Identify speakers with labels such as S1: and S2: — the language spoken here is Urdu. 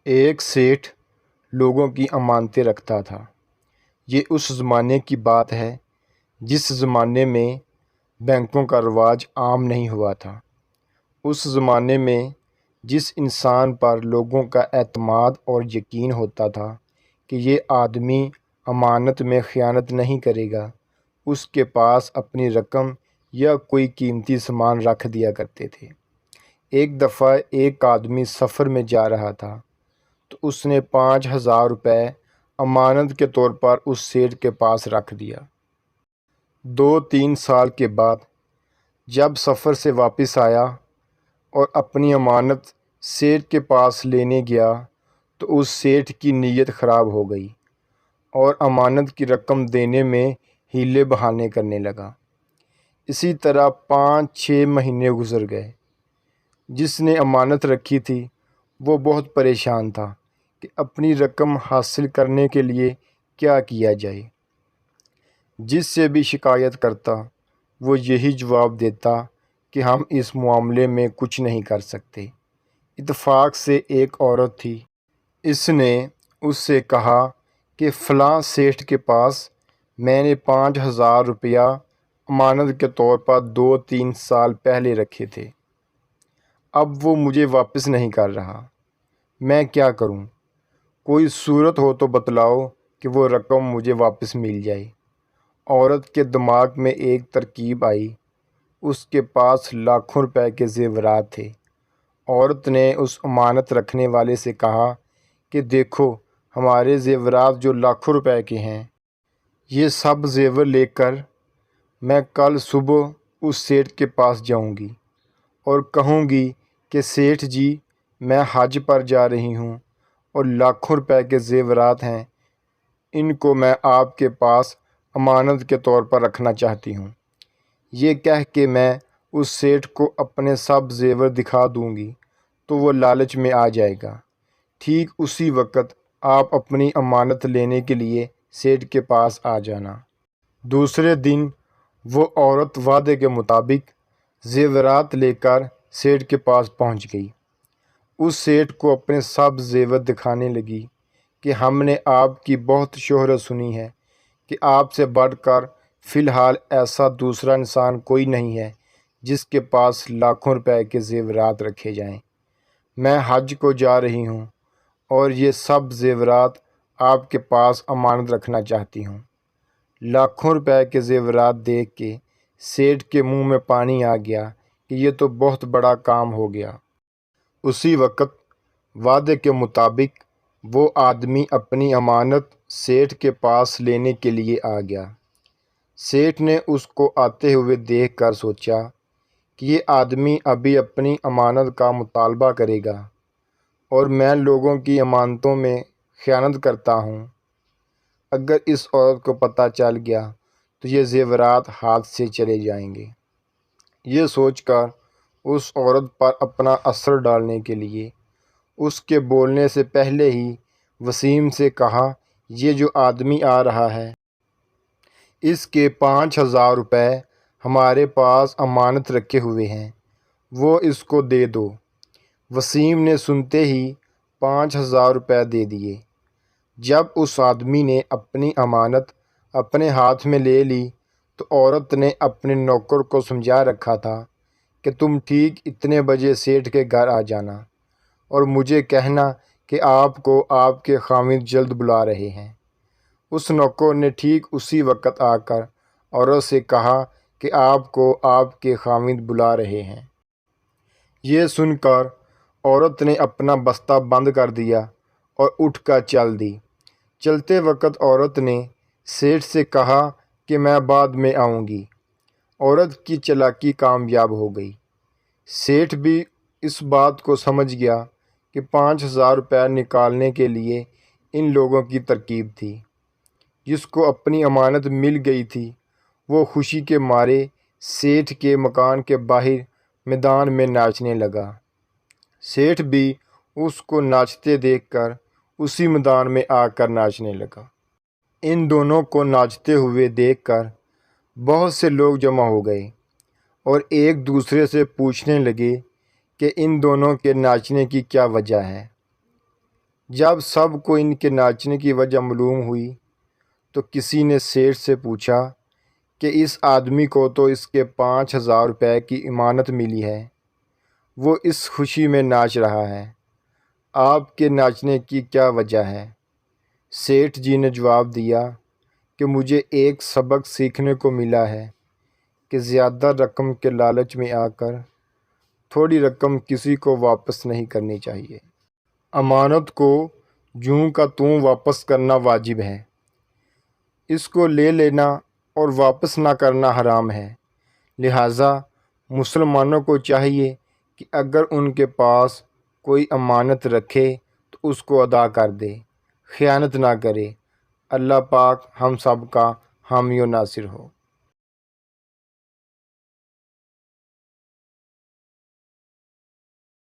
S1: ایک سیٹھ لوگوں کی امانتیں رکھتا تھا۔ یہ اس زمانے کی بات ہے جس زمانے میں بینکوں کا رواج عام نہیں ہوا تھا۔ اس زمانے میں جس انسان پر لوگوں کا اعتماد اور یقین ہوتا تھا کہ یہ آدمی امانت میں خیانت نہیں کرے گا، اس کے پاس اپنی رقم یا کوئی قیمتی سامان رکھ دیا کرتے تھے۔ ایک دفعہ ایک آدمی سفر میں جا رہا تھا تو اس نے 5,000 روپے امانت کے طور پر اس سیٹھ کے پاس رکھ دیا۔ 2-3 سال کے بعد جب سفر سے واپس آیا اور اپنی امانت سیٹھ کے پاس لینے گیا تو اس سیٹھ کی نیت خراب ہو گئی اور امانت کی رقم دینے میں ہیلے بہانے کرنے لگا۔ اسی طرح 5-6 مہینے گزر گئے۔ جس نے امانت رکھی تھی وہ بہت پریشان تھا کہ اپنی رقم حاصل کرنے کے لیے کیا کیا جائے۔ جس سے بھی شکایت کرتا وہ یہی جواب دیتا کہ ہم اس معاملے میں کچھ نہیں کر سکتے۔ اتفاق سے ایک عورت تھی، اس نے اس سے کہا کہ فلاں سیٹھ کے پاس میں نے 5,000 روپیہ امانت کے طور پر 2-3 سال پہلے رکھے تھے، اب وہ مجھے واپس نہیں کر رہا، میں کیا کروں؟ کوئی صورت ہو تو بتلاؤ کہ وہ رقم مجھے واپس مل جائے۔ عورت کے دماغ میں ایک ترکیب آئی۔ اس کے پاس لاکھوں روپے کے زیورات تھے۔ عورت نے اس امانت رکھنے والے سے کہا کہ دیکھو ہمارے زیورات جو لاکھوں روپے کے ہیں، یہ سب زیور لے کر میں کل صبح اس سیٹھ کے پاس جاؤں گی اور کہوں گی کہ سیٹھ جی میں حج پر جا رہی ہوں اور لاکھوں روپے کے زیورات ہیں، ان کو میں آپ کے پاس امانت کے طور پر رکھنا چاہتی ہوں۔ یہ کہہ کے میں اس سیٹھ کو اپنے سب زیور دکھا دوں گی تو وہ لالچ میں آ جائے گا۔ ٹھیک اسی وقت آپ اپنی امانت لینے کے لیے سیٹھ کے پاس آ جانا۔ دوسرے دن وہ عورت وعدے کے مطابق زیورات لے کر سیٹھ کے پاس پہنچ گئی۔ اس سیٹھ کو اپنے سب زیور دکھانے لگی کہ ہم نے آپ کی بہت شہرت سنی ہے کہ آپ سے بڑھ کر فی الحال ایسا دوسرا انسان کوئی نہیں ہے جس کے پاس لاکھوں روپے کے زیورات رکھے جائیں۔ میں حج کو جا رہی ہوں اور یہ سب زیورات آپ کے پاس امانت رکھنا چاہتی ہوں۔ لاکھوں روپے کے زیورات دیکھ کے سیٹھ کے منہ میں پانی آ گیا کہ یہ تو بہت بڑا کام ہو گیا۔ اسی وقت وعدے کے مطابق وہ آدمی اپنی امانت سیٹھ کے پاس لینے کے لیے آ گیا۔ سیٹھ نے اس کو آتے ہوئے دیکھ کر سوچا کہ یہ آدمی ابھی اپنی امانت کا مطالبہ کرے گا اور میں لوگوں کی امانتوں میں خیانت کرتا ہوں۔ اگر اس عورت کو پتہ چل گیا تو یہ زیورات ہاتھ سے چلے جائیں گے۔ یہ سوچ کر اس عورت پر اپنا اثر ڈالنے کے لیے اس کے بولنے سے پہلے ہی وسیم سے کہا یہ جو آدمی آ رہا ہے اس کے 5,000 روپے ہمارے پاس امانت رکھے ہوئے ہیں، وہ اس کو دے دو۔ وسیم نے سنتے ہی 5,000 روپے دے دیے۔ جب اس آدمی نے اپنی امانت اپنے ہاتھ میں لے لی تو عورت نے اپنے نوکر کو سمجھا رکھا تھا کہ تم ٹھیک اتنے بجے سیٹھ کے گھر آ جانا اور مجھے کہنا کہ آپ کو آپ کے خاوند جلد بلا رہے ہیں۔ اس نوکر نے ٹھیک اسی وقت آ کر عورت سے کہا کہ آپ کو آپ کے خاوند بلا رہے ہیں۔ یہ سن کر عورت نے اپنا بستہ بند کر دیا اور اٹھ کر چل دی۔ چلتے وقت عورت نے سیٹھ سے کہا کہ میں بعد میں آؤں گی۔ عورت کی چالاکی کامیاب ہو گئی۔ سیٹھ بھی اس بات کو سمجھ گیا کہ 5,000 روپے نکالنے کے لیے ان لوگوں کی ترکیب تھی۔ جس کو اپنی امانت مل گئی تھی وہ خوشی کے مارے سیٹھ کے مکان کے باہر میدان میں ناچنے لگا۔ سیٹھ بھی اس کو ناچتے دیکھ کر اسی میدان میں آ کر ناچنے لگا۔ ان دونوں کو ناچتے ہوئے دیکھ کر بہت سے لوگ جمع ہو گئے اور ایک دوسرے سے پوچھنے لگے کہ ان دونوں کے ناچنے کی کیا وجہ ہے۔ جب سب کو ان کے ناچنے کی وجہ معلوم ہوئی تو کسی نے سیٹھ سے پوچھا کہ اس آدمی کو تو اس کے 5,000 روپے کی امانت ملی ہے، وہ اس خوشی میں ناچ رہا ہے، آپ کے ناچنے کی کیا وجہ ہے؟ سیٹھ جی نے جواب دیا کہ مجھے ایک سبق سیکھنے کو ملا ہے کہ زیادہ رقم کے لالچ میں آ کر تھوڑی رقم کسی کو واپس نہیں کرنی چاہیے۔ امانت کو جوں کا توں واپس کرنا واجب ہے، اس کو لے لینا اور واپس نہ کرنا حرام ہے۔ لہٰذا مسلمانوں کو چاہیے کہ اگر ان کے پاس کوئی امانت رکھے تو اس کو ادا کر دے، خیانت نہ کرے۔ اللہ پاک ہم سب کا حامی و ناصر ہو۔